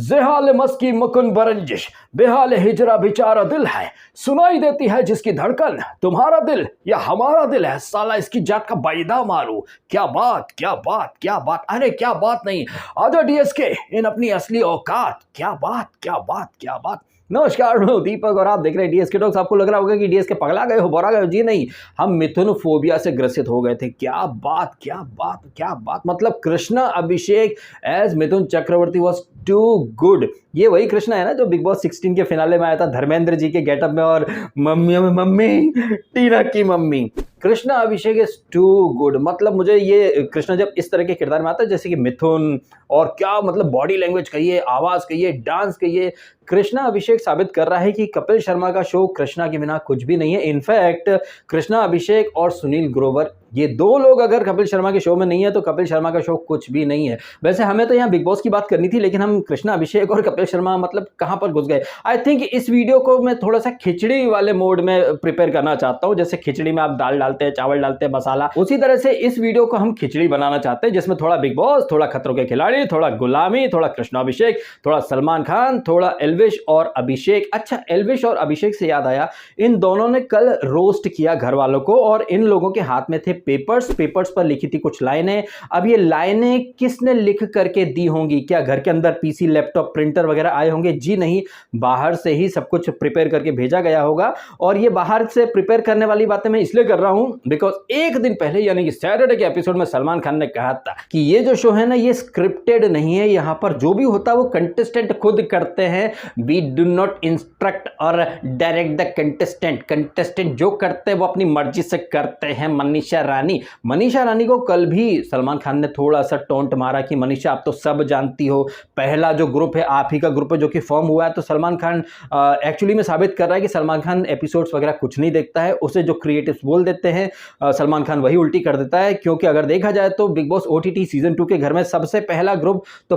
जेहाल मस्की मुकुन बरंजिश, बेहाल हिजरा बेचारा दिल है, सुनाई देती है जिसकी धड़कन, तुम्हारा दिल या हमारा दिल है, साला इसकी जात का बैदा मारू। क्या बात क्या बात क्या बात, अरे क्या बात नहीं, आजा डीएसके इन अपनी असली औकात। क्या बात क्या बात क्या बात। नमस्कार, मैं हूं दीपक और आप देख रहे हैं डीएसके टॉक्स। आपको लग रहा होगा कि डीएसके पगला गए हो, बोरा गए हो। जी नहीं, हम मिथुन फोबिया से ग्रसित हो गए थे। क्या बात क्या बात क्या बात, मतलब Krishna Abhishek as Mithun Chakraborty was too good. ये वही कृष्णा है ना जो बिग बॉस 16 के फिनाले में आया था धर्मेंद्र जी के गेटअप में और मम्मी मम्मी टीना की mummy. Krishna Abhishek is too good. मतलब मुझे ये कृष्णा जब इस तरह के किरदार में आता है जैसे कि मिथुन, और क्या मतलब बॉडी लैंग्वेज कहिए, आवाज कहिए, डांस कहिए, कृष्णा अभिषेक साबित कर रहा है कि कपिल शर्मा का शो कृष्णा के बिना कुछ भी नहीं है। इनफैक्ट कृष्णा अभिषेक और सुनील ग्रोवर, ये दो लोग अगर कपिल शर्मा के शो में नहीं है तो कपिल शर्मा का शो कुछ भी नहीं है। वैसे हमें तो यहाँ बिग बॉस की बात करनी थी, लेकिन हम कृष्णा अभिषेक और कपिल शर्मा मतलब कहाँ पर घुस गए। आई थिंक इस वीडियो को मैं थोड़ा सा खिचड़ी वाले मोड में प्रिपेयर करना चाहता हूँ। जैसे खिचड़ी में आप दाल डालते हैं, चावल डालते हैं, मसाला, उसी तरह से इस वीडियो को हम खिचड़ी बनाना चाहते हैं, जिसमें थोड़ा बिग बॉस, थोड़ा खतरों के खिलाड़ी, थोड़ा गुलामी, थोड़ा कृष्णा अभिषेक, थोड़ा सलमान खान, थोड़ा एल्विश और अभिषेक। अच्छा, एल्विश और अभिषेक से याद आया, इन दोनों ने कल रोस्ट किया घर वालों को और इन लोगों के हाथ में थे पेपर्स पर लिखी थी कुछ लाइनें। अब ये लाइनें किसने लिख करके दी होंगी? क्या घर के अंदर पीसी, लैपटॉप, प्रिंटर वगैरह आए होंगे? जी नहीं, बाहर से ही सब कुछ प्रिपेयर करके भेजा गया होगा। और ये बाहर से प्रिपेयर करने वाली बातें मैं इसलिए कर रहा हूं बिकॉज एक दिन पहले यानी कि सैटरडे के एपिसोड में सलमान खान ने कहा था कि ये जो शो है ना, ये स्क्रिप्टेड नहीं है, यहां पर जो भी होता है वो कंटेस्टेंट खुद करते हैं। वी डू नॉट इंस्ट्रक्ट और डायरेक्ट द कंटेस्टेंट जो करते हैं वो अपनी मर्जी से करते हैं। मनीषा रानी को कल भी सलमान खान ने थोड़ा सा टोंट मारा कि मनीषा आप तो सब जानती हो, पहला जो ग्रुप है आप ही का ग्रुप है जो कि फॉर्म हुआ है। तो सलमान खान एक्चुअली में साबित कर रहा है कि सलमान खान एपिसोड्स वगैरह कुछ नहीं देखता है, उसे जो क्रिएटिव्स बोल देते हैं सलमान खान वही उल्टी कर देता है। क्योंकि अगर देखा जाए तो बिग बॉस ओटीटी सीजन 2 के घर में सबसे पहला ग्रुप तो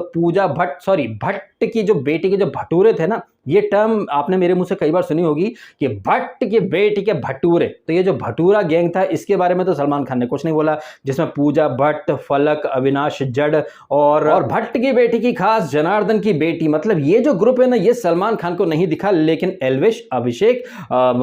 भट्ट की जो बेटी के जो भटूरे थे ना, ये टर्म आपने मेरे मुंह से कई बार सुनी होगी कि भट्ट की बेटी के भटूरे। तो ये जो भटूरा गैंग था इसके बारे में तो सलमान खान ने कुछ नहीं बोला, जिसमें पूजा भट्ट, फलक, अविनाश जड़ और भट्ट की बेटी की खास जनार्दन की बेटी, मतलब ये जो ग्रुप है ना, ये सलमान खान को नहीं दिखा। लेकिन एल्विश, अभिषेक,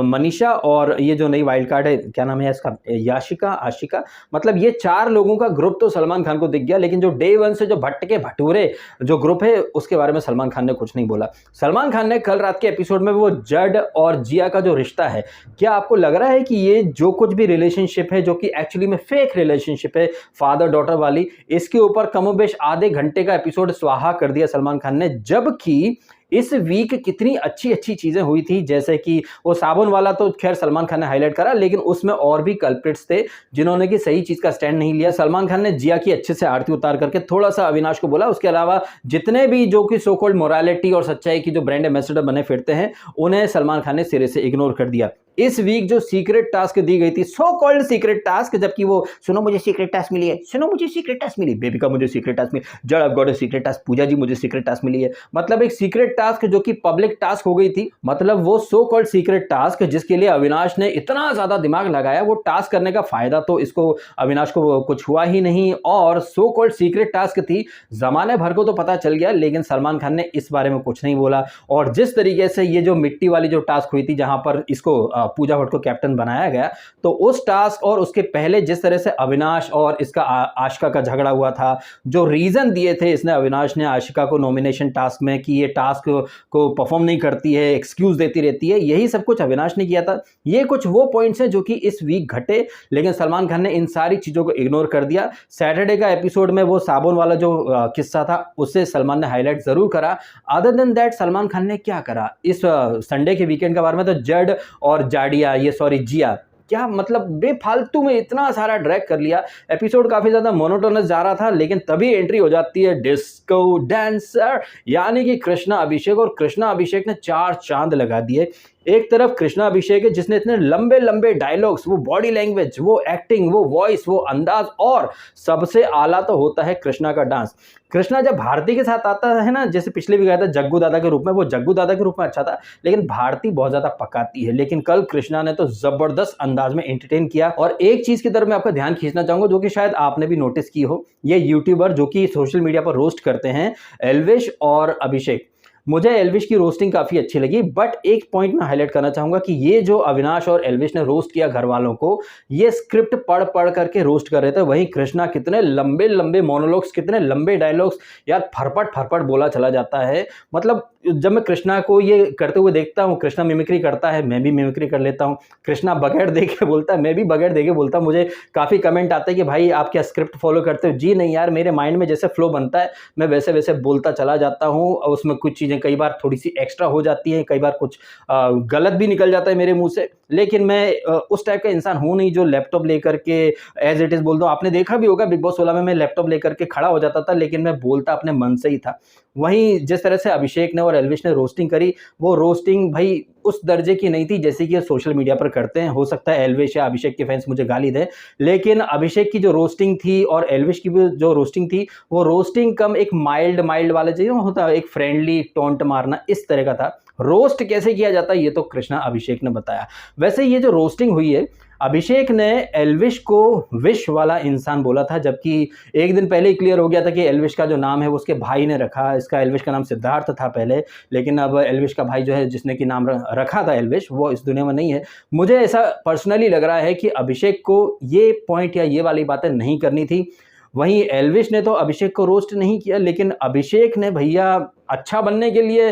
मनीषा और ये जो नई वाइल्ड कार्ड है, क्या नाम है इसका, आशिका, मतलब ये चार लोगों का ग्रुप तो सलमान खान को दिख गया। लेकिन जो डे वन से जो भट्ट के भटूरे जो ग्रुप है उसके बारे में सलमान खान ने कुछ नहीं बोला। सलमान खान ने कल रात के एपिसोड में वो जड और जिया का जो रिश्ता है, क्या आपको लग रहा है कि ये जो कुछ भी रिलेशनशिप है जो कि एक्चुअली में फेक रिलेशनशिप है, फादर डॉटर वाली, इसके ऊपर कमोबेश आधे घंटे का एपिसोड स्वाहा कर दिया सलमान खान ने। जबकि इस वीक कितनी अच्छी अच्छी चीजें हुई थी, जैसे कि वो साबुन वाला तो खैर सलमान खान ने हाईलाइट करा, लेकिन उसमें और भी कल्प्रिट्स थे जिन्होंने कि सही चीज का स्टैंड नहीं लिया। सलमान खान ने जिया की अच्छे से आरती उतार करके थोड़ा सा अविनाश को बोला। उसके अलावा जितने भी जो कि सो कॉल्ड मोरालिटी और सच्चाई की जो ब्रांड एम्बेसडर बने फिरते हैं, उन्हें सलमान खान ने सिरे से इग्नोर कर दिया। इस वीक जो सीक्रेट टास्क दी गई थी, सो कॉल्ड सीक्रेट टास्क, जबकि वो सुनो मुझे सीक्रेट टास्क मिली है, सुनो मुझे सीक्रेट टास्क मिली, बेबी का मुझे सीक्रेट टास्क मिली, जड़ अब गॉट अ सीक्रेट टास्क, पूजा जी मुझे सीक्रेट टास्क मिली है। मतलब एक सीक्रेट टास्क जो कि पब्लिक टास्क हो गई थी। मतलब वो सो कॉल्ड सीक्रेट टास्क जिसके लिए अविनाश ने इतना ज्यादा दिमाग लगाया, वो टास्क करने का फायदा तो इसको अविनाश को कुछ हुआ ही नहीं। और सो कॉल्ड सीक्रेट टास्क थी, जमाने भर को तो पता चल गया, लेकिन सलमान खान ने इस बारे में कुछ नहीं बोला। और जिस तरीके से ये जो मिट्टी वाली जो टास्क हुई थी जहां पर इसको पूजा भट्ट को कैप्टन बनाया गया, तो उस टास्क और उसके पहले जिस तरह से अविनाश और इसका आशिका का झगड़ा हुआ था, जो रीजन दिए थे इसने अविनाश ने आशिका को नॉमिनेशन टास्क में कि ये टास्क को परफॉर्म नहीं करती है, एक्सक्यूज देती रहती है, यही सब कुछ अविनाश ने किया था। ये कुछ वो पॉइंट्स हैं जो कि इस वीक घटे, लेकिन सलमान खान ने इन सारी चीजों को इग्नोर कर दिया। सैटरडे का एपिसोड में वो साबुन वाला जो किस्सा था उससे सलमान ने हाईलाइट जरूर करा। Other than that Salman Khan ने क्या करा इस संडे के वीकेंड के बारे में, तो जड और जाडिया, ये सॉरी जिया, क्या मतलब बेफालतू में इतना सारा ड्रैग कर लिया। एपिसोड काफी ज्यादा मोनोटोनस जा रहा था, लेकिन तभी एंट्री हो जाती है डिस्को डांसर यानी कि कृष्णा अभिषेक, और कृष्णा अभिषेक ने चार चांद लगा दिए। एक तरफ कृष्णा अभिषेक है जिसने इतने लंबे लंबे डायलॉग्स, वो बॉडी लैंग्वेज, वो एक्टिंग, वो वॉइस, वो अंदाज, और सबसे आला तो होता है कृष्णा का डांस। कृष्णा जब भारती के साथ आता है ना, जैसे पिछले भी गया था जग्गू दादा के रूप में, वो जग्गू दादा के रूप में अच्छा था, लेकिन भारती बहुत ज्यादा पकाती है। लेकिन कल कृष्णा ने तो जबरदस्त अंदाज में एंटरटेन किया। और एक चीज की तरफ मैं आपका ध्यान खींचना चाहूंगा जो कि शायद आपने भी नोटिस की हो, ये यूट्यूबर जो कि सोशल मीडिया पर रोस्ट करते हैं, एल्विश और अभिषेक। मुझे एल्विश की रोस्टिंग काफी अच्छी लगी, बट एक पॉइंट मैं हाईलाइट करना चाहूंगा कि ये जो अविनाश और एल्विश ने रोस्ट किया घर वालों को, ये स्क्रिप्ट पढ़ पढ़ करके रोस्ट कर रहे थे। वहीं कृष्णा कितने लंबे लंबे मोनोलॉग्स, कितने लंबे डायलॉग्स यार, फरफट फरफट बोला चला जाता है। मतलब जब मैं कृष्णा को ये करते हुए देखता हूँ, कृष्णा मिमिक्री करता है, मैं भी मिमिक्री कर लेता हूँ। कृष्णा बगैर देखे बोलता है, मैं भी बगैर देखे बोलता हूँ। मुझे काफ़ी कमेंट आते हैं कि भाई आप क्या स्क्रिप्ट फॉलो करते हो? जी नहीं यार, मेरे माइंड में जैसे फ्लो बनता है मैं वैसे वैसे बोलता चला जाता हूँ। और उसमें कुछ चीज़ें कई बार थोड़ी सी एक्स्ट्रा हो जाती हैं, कई बार कुछ गलत भी निकल जाता है मेरे मुंह से। लेकिन मैं उस टाइप का इंसान हूँ नहीं जो लैपटॉप लेकर के एज इट इज़ बोल दो। आपने देखा भी होगा बिग बॉस 16 में मैं लैपटॉप लेकर के खड़ा हो जाता था, लेकिन मैं बोलता अपने मन से ही था। वहीं जिस तरह से अभिषेक ने और एल्विश ने रोस्टिंग करी, वो रोस्टिंग भाई उस दर्जे की नहीं थी जैसे कि सोशल मीडिया पर करते हैं। हो सकता है एल्विश या अभिषेक के फैंस मुझे गाली दें, लेकिन अभिषेक की जो रोस्टिंग थी और एल्विश की भी जो रोस्टिंग थी, वो रोस्टिंग कम एक माइल्ड माइल्ड वाला जो होता है, एक फ्रेंडली टोंट मारना, इस तरह का था। रोस्ट कैसे किया जाता है ये तो कृष्णा अभिषेक ने बताया। वैसे ये जो रोस्टिंग हुई है, अभिषेक ने एल्विश को विश वाला इंसान बोला था, जबकि एक दिन पहले ही क्लियर हो गया था कि एल्विश का जो नाम है वो उसके भाई ने रखा। इसका एल्विश का नाम सिद्धार्थ था पहले, लेकिन अब एल्विश का भाई जो है जिसने कि नाम रखा था एल्विश, वो इस दुनिया में नहीं है। मुझे ऐसा पर्सनली लग रहा है कि अभिषेक को ये पॉइंट या ये वाली बातें नहीं करनी थी। वहीं एल्विश ने तो अभिषेक को रोस्ट नहीं किया, लेकिन अभिषेक ने भैया अच्छा बनने के लिए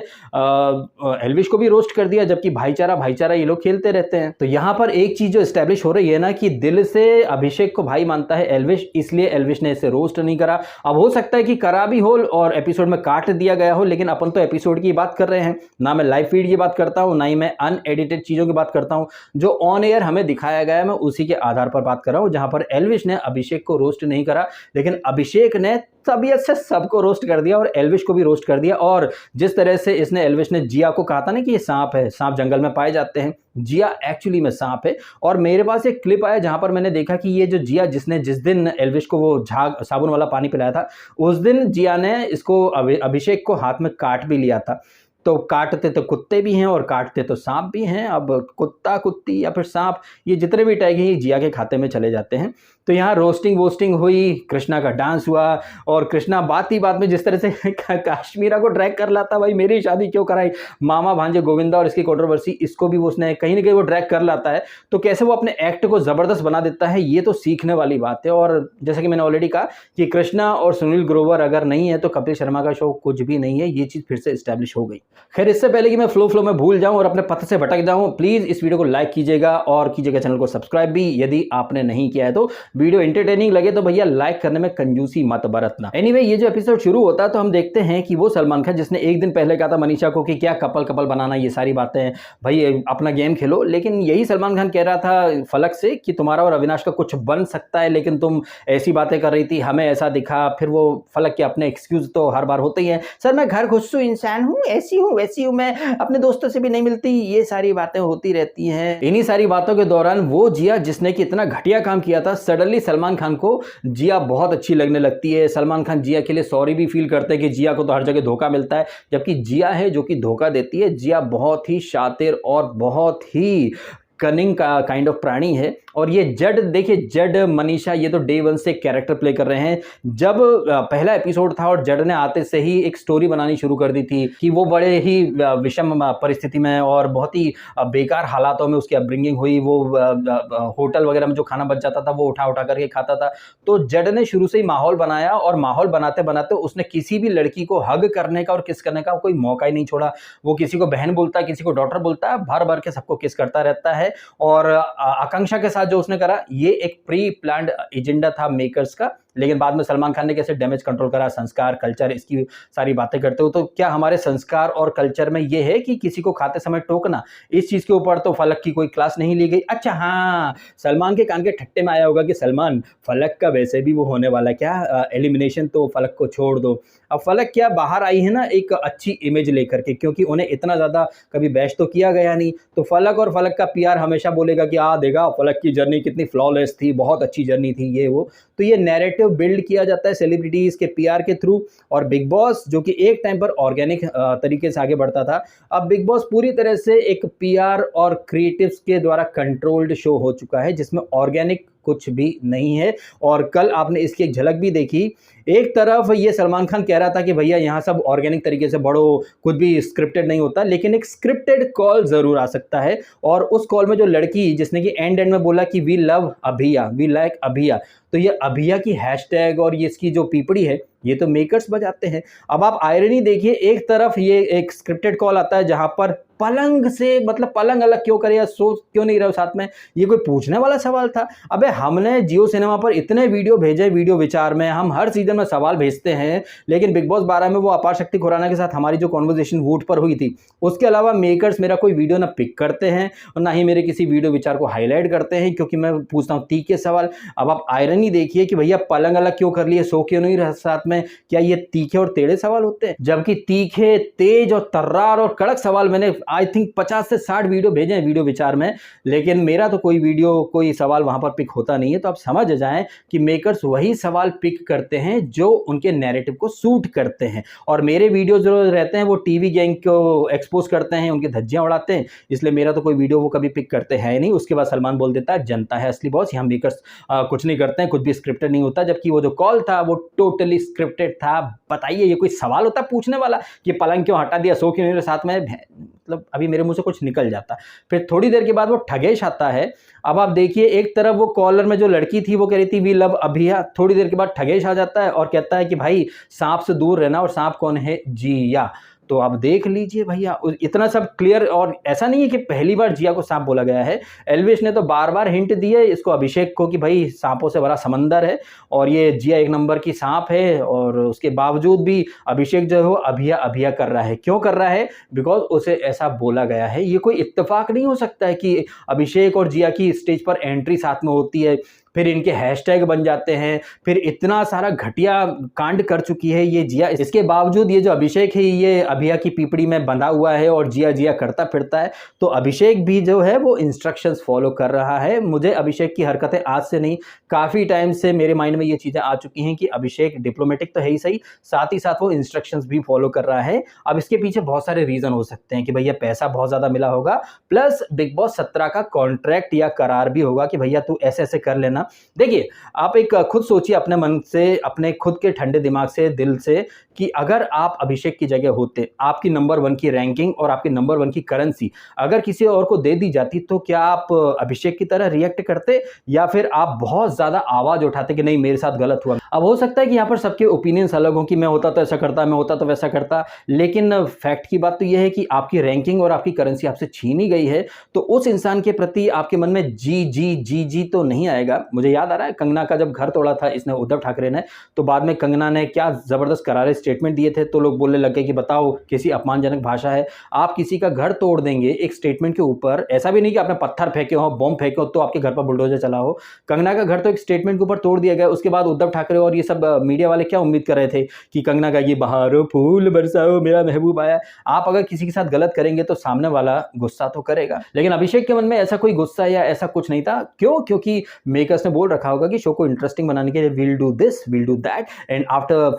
एल्विश को भी रोस्ट कर दिया, जबकि भाईचारा भाईचारा ये लोग खेलते रहते हैं। तो यहाँ पर एक चीज जो एस्टेब्लिश हो रही है ना कि दिल से अभिषेक को भाई मानता है एल्विश, इसलिए एल्विश ने इसे रोस्ट नहीं करा। अब हो सकता है कि करा भी हो और एपिसोड में काट दिया गया हो, लेकिन अपन तो एपिसोड की बात कर रहे हैं ना, मैं लाइव फीड की बात करता हूँ, ना ही मैं अनएडिटेड चीजों की बात करता हूँ। जो ऑन एयर हमें दिखाया गया है मैं उसी के आधार पर बात कर रहा हूँ, जहां पर एल्विश ने अभिषेक को रोस्ट नहीं करा, लेकिन अभिषेक ने तबीयत से सबको रोस्ट कर दिया और एल्विश को भी रोस्ट कर दिया। और जिस तरह से इसने एल्विश ने जिया को कहा था ना कि ये सांप है, सांप जंगल में पाए जाते हैं, जिया एक्चुअली में सांप है। और मेरे पास एक क्लिप आया जहां पर मैंने देखा कि ये जो जिया, जिसने जिस दिन एल्विश को वो झाग साबुन वाला पानी पिलाया था, उस दिन जिया ने इसको अभिषेक को हाथ में काट भी लिया था। तो काटते तो कुत्ते भी हैं और काटते तो सांप भी हैं। अब कुत्ता, कुत्ती या फिर सांप, ये जितने भी टैग हैं ये जिया के खाते में चले जाते हैं। तो यहाँ रोस्टिंग वोस्टिंग हुई, कृष्णा का डांस हुआ, और कृष्णा बात ही बात में जिस तरह से काश्मीरा को ड्रैग कर लाता, भाई मेरी शादी क्यों कराई, मामा भांजे गोविंदा और इसकी कंट्रोवर्सी, इसको भी वो उसने कहीं ना कहीं वो ड्रैग कर लाता है। तो कैसे वो अपने एक्ट को जबरदस्त बना देता है, ये तो सीखने वाली बात है। और जैसा कि मैंने ऑलरेडी कहा कि कृष्णा और सुनील ग्रोवर अगर नहीं है तो कपिल शर्मा का शो कुछ भी नहीं है, ये चीज फिर से स्टैब्लिश हो गई। खैर, इससे पहले कि मैं फ्लो में भूल जाऊं और अपने पथ से भटक जाऊं, प्लीज इस वीडियो को लाइक कीजिएगा और कीजिएगा चैनल को सब्सक्राइब भी यदि आपने नहीं किया है। तो वीडियो एंटरटेनिंग लगे तो भैया लाइक करने में कंजूसी मत बरतना। एनीवे, ये जो एपिसोड शुरू होता है तो हम देखते हैं कि वो सलमान खान जिसने एक दिन पहले कहा था मनीषा को कि क्या कपल कपल बनाना, ये सारी बातें भाई अपना गेम खेलो, लेकिन यही सलमान खान कह रहा था फलक से कि तुम्हारा और अविनाश का कुछ बन सकता है, लेकिन तुम ऐसी बातें कर रही थी, हमें ऐसा दिखा। फिर वो फलक के अपने एक्सक्यूज तो हर बार होते ही हैं, सर मैं घर घुस्सू इंसान हूँ, ऐसी हूँ वैसी हूँ, मैं अपने दोस्तों से भी नहीं मिलती, ये सारी बातें होती रहती हैं। इन्हीं सारी बातों के दौरान वो जिया जिसने कि इतना घटिया काम किया था, सडनली सलमान खान को जिया बहुत अच्छी लगने लगती है। सलमान खान जिया के लिए सॉरी भी फील करते हैं कि जिया को तो हर जगह धोखा मिलता है, जबकि जिया है जो कि धोखा देती है। जिया बहुत ही शातिर और बहुत ही कनिंग का काइंड ऑफ प्राणी है। और ये जड, देखिए जड मनीषा ये तो डे वन से कैरेक्टर प्ले कर रहे हैं। जब पहला एपिसोड था और जड ने आते से ही एक स्टोरी बनानी शुरू कर दी थी कि वो बड़े ही विषम परिस्थिति में और बहुत ही बेकार हालातों में उसकी अपब्रिंगिंग हुई। वो होटल वगैरह में जो खाना बच जाता था वो उठा उठा करके खाता था। तो जड ने शुरू से ही माहौल बनाया और माहौल बनाते बनाते उसने किसी भी लड़की को हग करने का और किस करने का कोई मौका ही नहीं छोड़ा। वो किसी को बहन बोलता है, किसी को डॉटर बोलता है, भर भर के सबको किस करता रहता है। और आकांक्षा के साथ जो उसने करा, ये एक प्री प्लान्ड एजेंडा था मेकर्स का लेकिन बाद में सलमान खान ने कैसे डैमेज कंट्रोल करा, संस्कार, कल्चर, इसकी सारी बातें करते हो। तो क्या हमारे संस्कार और कल्चर में ये है कि किसी को खाते समय टोकना? इस चीज़ के ऊपर तो फलक की कोई क्लास नहीं ली गई। अच्छा हाँ, सलमान के कान के ठट्टे में आया होगा कि सलमान, फलक का वैसे भी वो होने वाला है क्या, एलिमिनेशन, तो फलक को छोड़ दो। अब फलक क्या बाहर आई है ना एक अच्छी इमेज लेकर के, क्योंकि उन्हें इतना ज़्यादा कभी बैश तो किया गया नहीं, तो फलक और फलक का पीआर हमेशा बोलेगा कि देगा फलक की जर्नी कितनी फ्लॉलेस थी, बहुत अच्छी जर्नी थी, ये वो। तो ये नैरेटिव बिल्ड किया जाता है सेलिब्रिटीज़ के पीआर के थ्रू। और बिग बॉस जो कि एक टाइम पर ऑर्गेनिक तरीके से आगे बढ़ता था, अब बिग बॉस पूरी तरह से एक पीआर और क्रिएटिव्स के द्वारा कंट्रोल्ड शो हो चुका है, जिसमें ऑर्गेनिक कुछ भी नहीं है। और कल आपने इसकी एक झलक भी देखी। एक तरफ ये सलमान खान कह रहा था कि भैया यहाँ सब ऑर्गेनिक तरीके से बढ़ो, कुछ भी स्क्रिप्टेड नहीं होता, लेकिन एक स्क्रिप्टेड कॉल ज़रूर आ सकता है। और उस कॉल में जो लड़की जिसने कि एंड में बोला कि वी लव अभिया, वी लाइक अभिया, तो ये अभिया की हैशटैग और ये इसकी जो पीपड़ी है, ये तो मेकर्स बजाते हैं। अब आप आयरनी देखिए, एक तरफ ये एक स्क्रिप्टेड कॉल आता है जहां पर पलंग से, मतलब पलंग अलग क्यों करे या सो क्यों नहीं रहे साथ में, ये कोई पूछने वाला सवाल था? अबे हमने जियो सिनेमा पर इतने वीडियो भेजे, वीडियो विचार में हम हर सीजन में सवाल भेजते हैं, लेकिन बिग बॉस 12 में वो अपार शक्ति खुराना के साथ हमारी जो कॉन्वर्जेशन वोट पर हुई थी, उसके अलावा मेकर्स मेरा कोई वीडियो ना पिक करते हैं और ना ही मेरे किसी वीडियो विचार को हाईलाइट करते हैं, क्योंकि मैं पूछता हूँ तीखे सवाल। अब आप आयरनी देखिए कि भैया पलंग अलग क्यों कर लिए, सो क्यों नहीं रहा साथ में, क्या ये तीखे और टेढ़े सवाल होते हैं? जबकि तीखे, तेज और तर्रार और कड़क सवाल मैंने आई थिंक 50 से 60 वीडियो भेजे हैं वीडियो विचार में, लेकिन मेरा तो कोई सवाल वहां पर पिक होता नहीं है। तो आप समझ जाएं कि मेकर्स वही सवाल पिक करते हैं जो उनके नैरेटिव को सूट करते हैं। और मेरे वीडियो जो रहते हैं वो टीवी गैंग को एक्सपोज करते हैं, उनकी धज्जियां उड़ाते हैं, इसलिए मेरा तो कोई वीडियो वो कभी पिक करते हैं नहीं। उसके बाद सलमान बोल देता है जनता है असली बॉस, यहाँ मेकर्स कुछ नहीं करते हैं, कुछ भी स्क्रिप्टेड नहीं होता, जबकि वो जो कॉल था वो टोटली स्क्रिप्टेड था। बताइए ये कोई सवाल होता पूछने वाला कि पलंग क्यों हटा दिया, सो क्यों नहीं रहे साथ में? मतलब अभी मेरे मुंह से कुछ निकल जाता। फिर थोड़ी देर के बाद वो ठगेश आता है। अब आप देखिए, एक तरफ वो कॉलर में जो लड़की थी वो कह रही थी वी लव अभिया, थोड़ी देर के बाद ठगेश आ जाता है और कहता है कि भाई सांप से दूर रहना, और सांप कौन है? जिया। तो आप देख लीजिए भैया, इतना सब क्लियर। और ऐसा नहीं है कि पहली बार जिया को सांप बोला गया है, एल्विश ने तो बार बार हिंट दी है इसको, अभिषेक को, कि भाई सांपों से भरा समंदर है और ये जिया एक नंबर की सांप है। और उसके बावजूद भी अभिषेक जो है वो अभिया अभिया कर रहा है। क्यों कर रहा है? बिकॉज उसे ऐसा बोला गया है। ये कोई इत्तेफाक नहीं हो सकता है कि अभिषेक और जिया की स्टेज पर एंट्री साथ में होती है, फिर इनके हैशटैग बन जाते हैं, फिर इतना सारा घटिया कांड कर चुकी है ये जिया। इसके बावजूद ये जो अभिषेक है ये अभिया की पीपड़ी में बंधा हुआ है और जिया जिया करता फिरता है। तो अभिषेक भी जो है वो इंस्ट्रक्शंस फॉलो कर रहा है। मुझे अभिषेक की हरकतें आज से नहीं, काफ़ी टाइम से मेरे माइंड में ये चीज़ें आ चुकी हैं कि अभिषेक डिप्लोमेटिक तो है ही सही, साथ ही साथ वो इंस्ट्रक्शंस भी फॉलो कर रहा है। अब इसके पीछे बहुत सारे रीज़न हो सकते हैं कि भैया पैसा बहुत ज़्यादा मिला होगा, प्लस बिग बॉस 17 का कॉन्ट्रैक्ट या करार भी होगा कि भैया तू ऐसे ऐसे कर लेना। देखिए, आप एक खुद सोचिए अपने मन से, अपने खुद के ठंडे दिमाग से, दिल से, कि अगर आप अभिषेक की जगह होते, आपकी नंबर 1 की रैंकिंग और आपकी नंबर 1 की करेंसी अगर किसी और को दे दी जाती, तो क्या आप अभिषेक की तरह रिएक्ट करते या फिर आप बहुत ज़्यादा आवाज़ उठाते कि नहीं मेरे साथ गलत हुआ? अब हो सकता है कि यहाँ पर सबके ओपिनियंस अलग हों कि मैं होता तो ऐसा करता, मैं होता तो वैसा करता, लेकिन फैक्ट की बात तो यह है कि आपकी रैंकिंग और आपकी करेंसी आपसे छीनी गई है, तो उस इंसान के प्रति आपके मन में जी जी जी जी तो नहीं आएगा। मुझे याद आ रहा है कंगना का जब घर तोड़ा था इसने, उद्धव ठाकरे ने, तो बाद में कंगना ने क्या ज़बरदस्त करारे स्टेटमेंट दिए थे, तो लोग बोलने लगे कि बताओ कैसी अपमानजनक भाषा है, आप किसी का घर तोड़ देंगे एक स्टेटमेंट के ऊपर। ऐसा भी नहीं कि आपने पत्थर फेंके हो, बॉम्ब फेंके हो तो आपके घर पर बुलडोजर चला हो। कंगना का घर तो एक स्टेटमेंट के ऊपर तोड़ दिया गया। उसके बाद उद्धव ठाकरे और ये सब मीडिया वाले क्या उम्मीद कर रहे थे कि कंगना का ये बहारो फूल बरसाओ मेरा महबूब आया। आप अगर किसी के साथ गलत करेंगे तो सामने वाला गुस्सा तो करेगा, लेकिन अभिषेक के मन में ऐसा कोई गुस्सा या ऐसा कुछ नहीं था। क्यों? क्योंकि मेकर्स ने बोल रखा होगा कि शो को इंटरेस्टिंग बनाने के लिए will do this, will do that, and after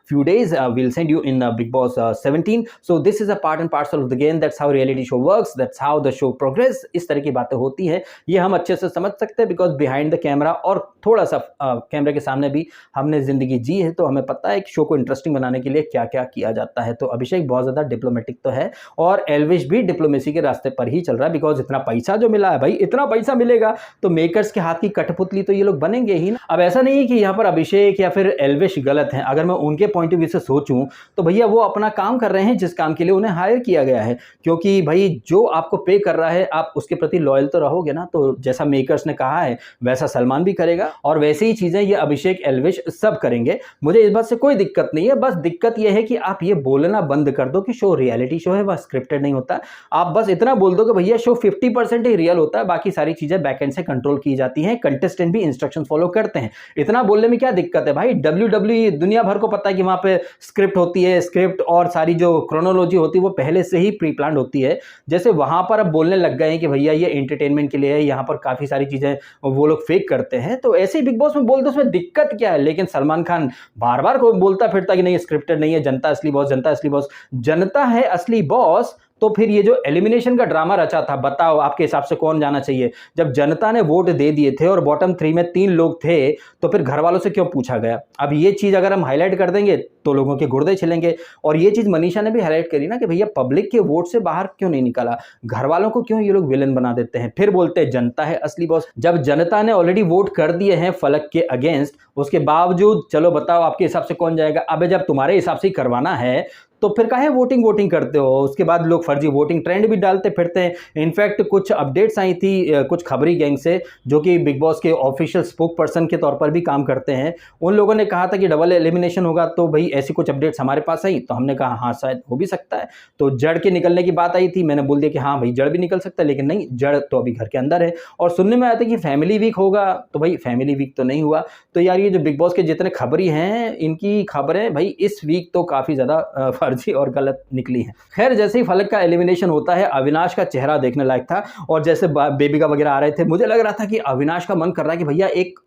few days we'll send you in Big Boss 17. So this is a part and parcel of the game. That's how reality show works. That's how the show progress. इस तरह की बातें होती हैं, ये हम अच्छे से समझ सकते हैं बिकॉज बिहाइंड द कैमरा और थोड़ा सा कैमरे के सामने भी हमने जिंदगी जी है, तो हमें पता है कि शो को इंटरेस्टिंग बनाने के लिए क्या क्या किया जाता है। तो अभिषेक बहुत ज़्यादा डिप्लोमेटिक तो है और एल्विश भी डिप्लोमेसी के रास्ते पर ही चल रहा है, बिकॉज इतना पैसा जो मिला है भाई, इतना पैसा मिलेगा तो मेकर्स के हाथ की कठपुतली तो ये लोग बनेंगे ही ना। अब ऐसा नहीं है कि यहाँ पर अभिषेक या फिर एल्विश गलत हैं। अगर मैं उनके पॉइंट ऑफ व्यू से सोचूं तो भैया वो अपना काम कर रहे हैं जिस काम के लिए उन्हें हायर किया गया है, क्योंकि भाई जो आपको पे कर रहा है आप उसके प्रति लॉयल तो रहोगे ना। तो जैसा मेकर्स ने कहा है वैसा सलमान भी करेगा और वैसे ही चीजें ये अभिषेक एल्विश सब करेंगे। मुझे इस बात से कोई दिक्कत नहीं है, बस दिक्कत यह है कि आप ये बोलना बंद कर दो कि शो रियलिटी शो है, वह स्क्रिप्टेड नहीं होता। आप बस इतना बोल दो कि भैया शो 50% ही रियल होता है, बाकी सारी चीजें बैकएंड से कंट्रोल की जाती हैं, कंटेस्टेंट भी इंस्ट्रक्शन फॉलो करते हैं। इतना बोलने में क्या दिक्कत है भाई? WWE दुनिया भर को पता है कि वहां पे स्क्रिप्ट होती है, स्क्रिप्ट और सारी जो क्रोनोलॉजी होती है वो पहले से ही प्री प्लान्ड होती है। जैसे वहां पर अब बोलने लग गए हैं कि भैया ये एंटरटेनमेंट के लिए है, यहाँ पर काफी सारी चीजें वो लोग फेक करते हैं, तो ऐसे ही बिग बॉस में बोल दो, उसमें दिक्कत क्या है? लेकिन सलमान खान बार बार को बोलता फिरता कि नहीं स्क्रिप्टेड नहीं है, जनता असली बॉस, जनता असली बॉस। जनता है असली बॉस तो फिर ये जो एलिमिनेशन का ड्रामा रचा था, बताओ आपके हिसाब से कौन जाना चाहिए? जब जनता ने वोट दे दिए थे और बॉटम 3 में 3 लोग थे तो फिर घर वालों से क्यों पूछा गया? अब ये चीज अगर हम हाईलाइट कर देंगे तो लोगों के गुर्दे छिलेंगे। और ये चीज मनीषा ने भी हाईलाइट करी ना कि भैया पब्लिक के वोट से बाहर क्यों नहीं निकाला, घर वालों को क्यों ये लोग विलन बना देते हैं, फिर बोलते हैं जनता है असली बॉस। जब जनता ने ऑलरेडी वोट कर दिए हैं फलक के अगेंस्ट, उसके बावजूद चलो बताओ आपके हिसाब से कौन जाएगा? अबे जब तुम्हारे हिसाब से ही करवाना है तो फिर काहे वोटिंग करते हो? उसके बाद लोग फर्जी वोटिंग ट्रेंड भी डालते फिरते हैं। इनफैक्ट कुछ अपडेट्स आई थी कुछ खबरी गैंग से जो कि बिग बॉस के ऑफिशियल स्पोक पर्सन के तौर पर भी काम करते हैं। उन लोगों ने कहा था कि डबल एलिमिनेशन होगा, तो भाई ऐसी कुछ अपडेट्स हमारे पास आई तो हमने कहा हाँ शायद हो भी सकता है। तो जड़ के निकलने की बात आई थी, मैंने बोल दिया कि हाँ भाई जड़ भी निकल सकता है, लेकिन नहीं, जड़ तो अभी घर के अंदर है। और सुनने में आया था कि फैमिली वीक होगा, तो भाई फैमिली वीक तो नहीं हुआ। तो यार ये जो बिग बॉस के जितने खबरी हैं इनकी खबरें भाई इस वीक तो काफी ज्यादा फर्जी और गलत निकली है। खैर जैसे ही फलक का एलिमिनेशन होता है अविनाश का चेहरा देखने लायक था, और जैसे बेबिका वगैरह आ रहे थे मुझे लग रहा था कि अविनाश का मन कर रहा है कि भैया एक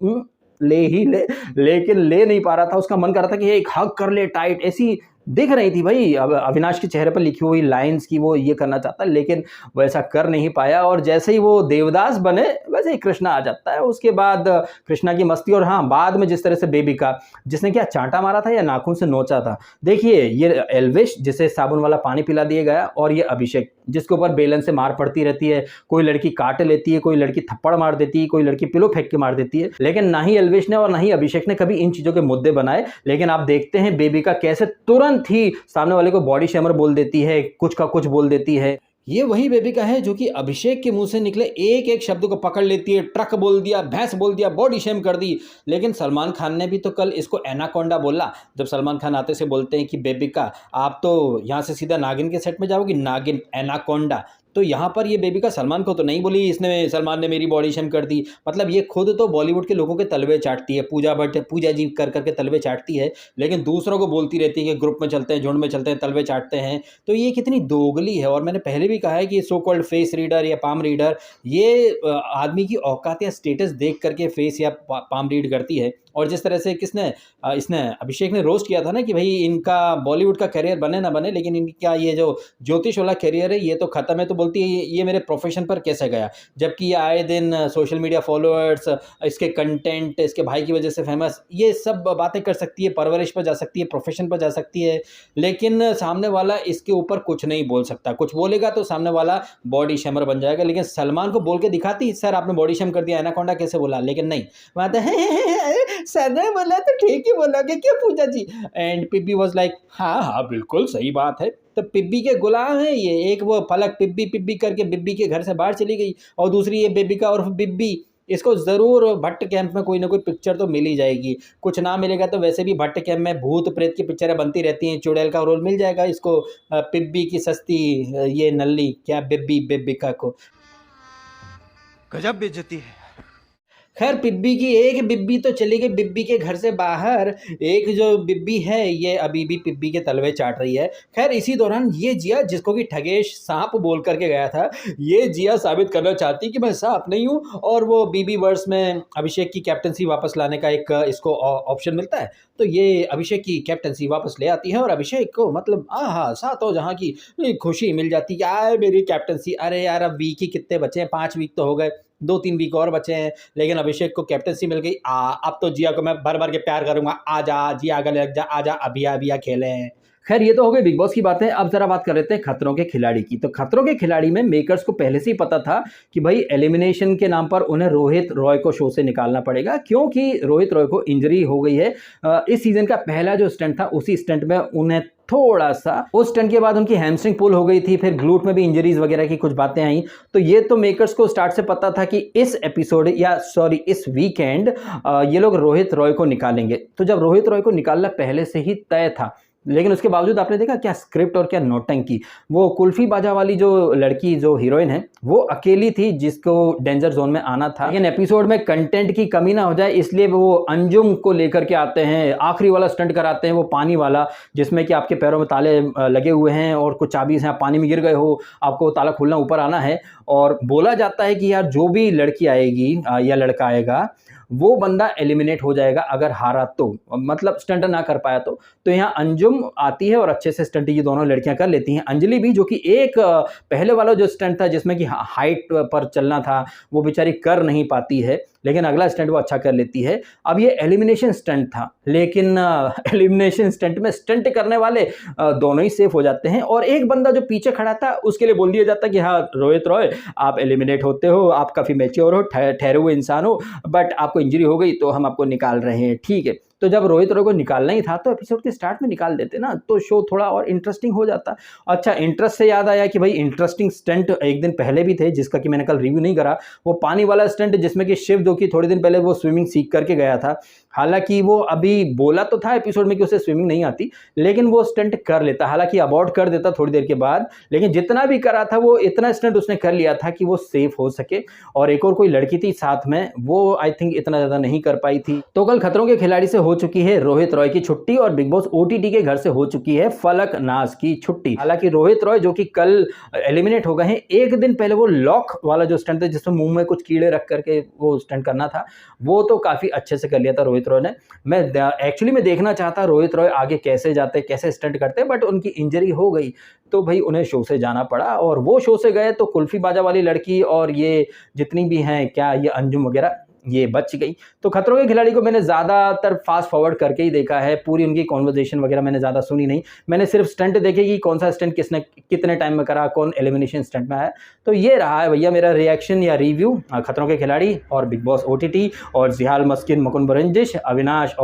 ले ही ले, लेकिन ले नहीं पा रहा था। उसका मन कर रहा था कि एक हग कर ले टाइट, ऐसी दिख रही थी भाई अब अविनाश के चेहरे पर लिखी हुई लाइंस की वो ये करना चाहता, लेकिन वैसा कर नहीं पाया। और जैसे ही वो देवदास बने वैसे ही कृष्णा आ जाता है। उसके बाद कृष्णा की मस्ती, और हाँ बाद में जिस तरह से बेबिका जिसने क्या चांटा मारा था या नाखून से नोचा था। देखिए ये एल्विश जिसे साबुन वाला पानी पिला दिया गया, और ये अभिषेक जिसके ऊपर बेलन से मार पड़ती रहती है, कोई लड़की काट लेती है, कोई लड़की थप्पड़ मार देती है, कोई लड़की पिलो फेंक के मार देती है। लेकिन ना ही एल्विश ने और ना ही अभिषेक ने कभी इन चीजों के मुद्दे बनाए। लेकिन आप देखते हैं बेबिका कैसे तुरंत ही सामने वाले को बॉडी शेमर बोल देती है, कुछ का कुछ बोल देती है। ये वही बेबिका है जो कि अभिषेक के मुंह से निकले एक एक शब्द को पकड़ लेती है। ट्रक बोल दिया, भैंस बोल दिया, बॉडी शेम कर दी। लेकिन सलमान खान ने भी तो कल इसको एनाकोंडा बोला। जब सलमान खान आते से बोलते हैं कि बेबिका आप तो यहाँ से सीधा नागिन के सेट में जाओगी, नागिन एनाकोंडा। तो यहाँ पर ये बेबिका सलमान को तो नहीं बोली इसने, सलमान ने मेरी बॉडी शेम कर दी। मतलब ये खुद तो बॉलीवुड के लोगों के तलवे चाटती है, पूजा भट्ट पूजा जी कर करके तलवे चाटती है, लेकिन दूसरों को बोलती रहती है कि ग्रुप में चलते हैं, झुंड में चलते हैं, तलवे चाटते हैं। तो ये कितनी दोगली है। और मैंने पहले भी कहा है कि सो कॉल्ड फेस रीडर या पाम रीडर ये आदमी की औकात या स्टेटस देख करके फेस या पाम रीड करती है। और जिस तरह से इसने अभिषेक ने रोस्ट किया था ना कि भाई इनका बॉलीवुड का करियर बने ना बने, लेकिन इनका ये जो ज्योतिष वाला करियर है ये तो खत्म है। तो बोलती है ये मेरे प्रोफेशन पर कैसे गया, जबकि ये आए दिन सोशल मीडिया फॉलोअर्स, इसके कंटेंट, इसके भाई की वजह से फेमस, ये सब बातें कर सकती है, परवरिश पर जा सकती है, प्रोफेशन पर जा सकती है, लेकिन सामने वाला इसके ऊपर कुछ नहीं बोल सकता। कुछ बोलेगा तो सामने वाला बॉडी शेमर बन जाएगा। लेकिन सलमान को बोल के दिखाती, सर आपने बॉडी शेम कर दिया, एनाकोंडा कैसे बोला, लेकिन नहीं, बात है सर ने बोला तो ठीक ही बोलोगे क्या पूजा जी। एंड पिब्बी वाज लाइक हाँ हाँ बिल्कुल सही बात है। तो पिब्बी के गुलाम है ये, एक वो फलक पिब्बी पिब्बी करके बिब्बी के घर से बाहर चली गई, और दूसरी ये बेबिका और बिब्बी। इसको ज़रूर भट्ट कैंप में कोई ना कोई पिक्चर तो मिल ही जाएगी। कुछ ना मिलेगा तो वैसे भी भट्ट कैंप में भूत प्रेत की पिक्चरें बनती रहती हैं, चुड़ैल का रोल मिल जाएगा इसको, पिब्बी की सस्ती ये नल्ली क्या बिब्बी बेबिका को। गजब बेइज्जती है। खैर पिब्बी की एक बिब्बी तो चली गई बिब्बी के घर से बाहर, एक जो बिब्बी है ये अभी भी पिब्बी के तलवे चाट रही है। खैर इसी दौरान ये जिया, जिसको कि ठगेश सांप बोल करके गया था, ये जिया साबित करना चाहती कि मैं सांप नहीं हूँ, और वो बीबी वर्स में अभिषेक की कैप्टनसी वापस लाने का एक इसको ऑप्शन मिलता है। तो ये अभिषेक की कैप्टनसी वापस ले आती है, और अभिषेक को मतलब सातों जहाँ की खुशी मिल जाती है, यार मेरी कैप्टनसी। अरे यार अब वीक ही कितने बचे हैं, 5 वीक तो हो गए, 2-3 वीक और बचे हैं, लेकिन अभिषेक को कैप्टनसी मिल गई। अब तो जिया को मैं भर भर के प्यार करूंगा, आजा जिया आगे लग जा, आजा अभिया अभिया खेलें। खैर ये तो हो गई बिग बॉस की बातें। अब जरा बात कर लेते हैं खतरों के खिलाड़ी की। तो खतरों के खिलाड़ी में मेकर्स को पहले से ही पता था कि भाई एलिमिनेशन के नाम पर उन्हें रोहित रॉय को शो से निकालना पड़ेगा, क्योंकि रोहित रॉय को इंजरी हो गई है। इस सीजन का पहला जो स्टंट था उसी स्टंट में उन्हें थोड़ा सा, उस स्टंट के बाद उनकी हैमस्ट्रिंग पुल हो गई थी, फिर ग्लूट में भी इंजरीज वगैरह की कुछ बातें आई। तो ये तो मेकर्स को स्टार्ट से पता था कि इस एपिसोड या सॉरी इस वीकेंड ये लोग रोहित रॉय को निकालेंगे। तो जब रोहित रॉय को निकालना पहले से ही तय था, लेकिन उसके बावजूद आपने देखा क्या स्क्रिप्ट और क्या नौटंकी। वो कुल्फी बाजा वाली जो लड़की, जो हीरोइन है, वो अकेली थी जिसको डेंजर जोन में आना था। लेकिन एपिसोड में कंटेंट की कमी ना हो जाए इसलिए वो अंजुम को लेकर के आते हैं, आखिरी वाला स्टंट कराते हैं, वो पानी वाला, जिसमें कि आपके पैरों में ताले लगे हुए हैं और कुछ चाबी से आप पानी में गिर गए हो, आपको ताला खोलना, ऊपर आना है। और बोला जाता है कि यार जो भी लड़की आएगी या लड़का आएगा वो बंदा एलिमिनेट हो जाएगा अगर हारा तो, मतलब स्टंट ना कर पाया तो यहाँ अंजुम आती है और अच्छे से स्टंट ये दोनों लड़कियां कर लेती हैं। अंजलि भी, जो कि एक पहले वाला जो स्टंट था जिसमें कि हाइट पर चलना था, वो बेचारी कर नहीं पाती है, लेकिन अगला स्टंट वो अच्छा कर लेती है। अब ये एलिमिनेशन स्टंट था, लेकिन एलिमिनेशन स्टंट में स्टंट करने वाले दोनों ही सेफ हो जाते हैं और एक बंदा जो पीछे खड़ा था उसके लिए बोल दिया जाता है कि हाँ रोहित रॉय आप एलिमिनेट होते हो, आप काफ़ी मैच्योर हो, ठहरे हुए इंसान हो, बट आपको इंजरी हो गई तो हम आपको निकाल रहे हैं, ठीक है। तो जब रोहित रॉय को निकालना ही था तो एपिसोड के स्टार्ट में निकाल देते ना, तो शो थोड़ा और इंटरेस्टिंग हो जाता। अच्छा, इंटरेस्ट से याद आया कि भाई इंटरेस्टिंग स्टंट एक दिन पहले भी थे जिसका कि मैंने कल रिव्यू नहीं करा, वो पानी वाला स्टंट जिसमें कि शिव, जो कि थोड़े दिन पहले वो स्विमिंग सीख करके गया था, हालांकि वो अभी बोला तो था एपिसोड में कि उसे स्विमिंग नहीं आती, लेकिन वो स्टंट कर लेता, हालांकि अबॉर्ट कर देता थोड़ी देर के बाद, लेकिन जितना भी करा था वो इतना स्टंट उसने कर लिया था कि वो सेफ हो सके। और एक और कोई लड़की थी साथ में, वो आई थिंक इतना ज़्यादा नहीं कर पाई थी। तो कल खतरों के खिलाड़ी से हो चुकी है रोहित रॉय की छुट्टी और बिग बॉस OTT के घर से हो चुकी है फलक नाज की छुट्टी। हालांकि रोहित रॉय जो कि कल एलिमिनेट हो गए हैं, एक दिन पहले वो लॉक वाला जो स्टंट था जिसमें मुंह में कुछ कीड़े रख करके वो स्टंट करना था, वो तो काफ़ी अच्छे से कर लिया था रोहित रॉय ने। मैं एक्चुअली मैं देखना चाहता रोहित रॉय आगे कैसे जाते, कैसे स्टंट करते, बट उनकी इंजरी हो गई तो भाई उन्हें शो से जाना पड़ा। और वो शो से गए तो कुल्फी बाजा वाली लड़की और ये जितनी भी हैं, क्या ये अंजुम वगैरह, ये बच गई। तो खतरों के खिलाड़ी को मैंने ज़्यादातर फास्ट फॉरवर्ड करके ही देखा है, पूरी उनकी कॉन्वर्जेशन वगैरह मैंने ज़्यादा सुनी नहीं। मैंने सिर्फ स्टंट देखे कि कौन सा स्टंट किसने कितने टाइम में करा, कौन एलिमिनेशन स्टंट में आया। तो ये रहा है भैया मेरा रिएक्शन या रिव्यू खतरों के खिलाड़ी और बिग बॉस OTT और जिहाल मस्किन, मुकुंद बरंजिश, अविनाश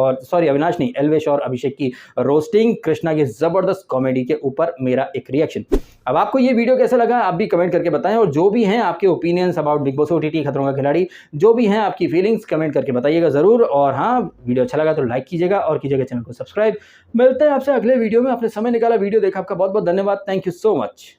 नहीं, एल्वेश और अभिषेक की रोस्टिंग, कृष्णा की ज़बरदस्त कॉमेडी के ऊपर मेरा एक रिएक्शन। अब आपको ये वीडियो कैसा लगा आप भी कमेंट करके बताएं, और जो भी हैं आपके opinions about big boss OTT खतरों का खिलाड़ी, जो भी हैं आपकी फीलिंग्स कमेंट करके बताइएगा ज़रूर। और हाँ, वीडियो अच्छा लगा तो लाइक कीजिएगा और कीजिएगा चैनल को सब्सक्राइब। मिलते हैं आपसे अगले वीडियो में। आपने समय निकाला, वीडियो देखा, आपका बहुत बहुत धन्यवाद। Thank you so much.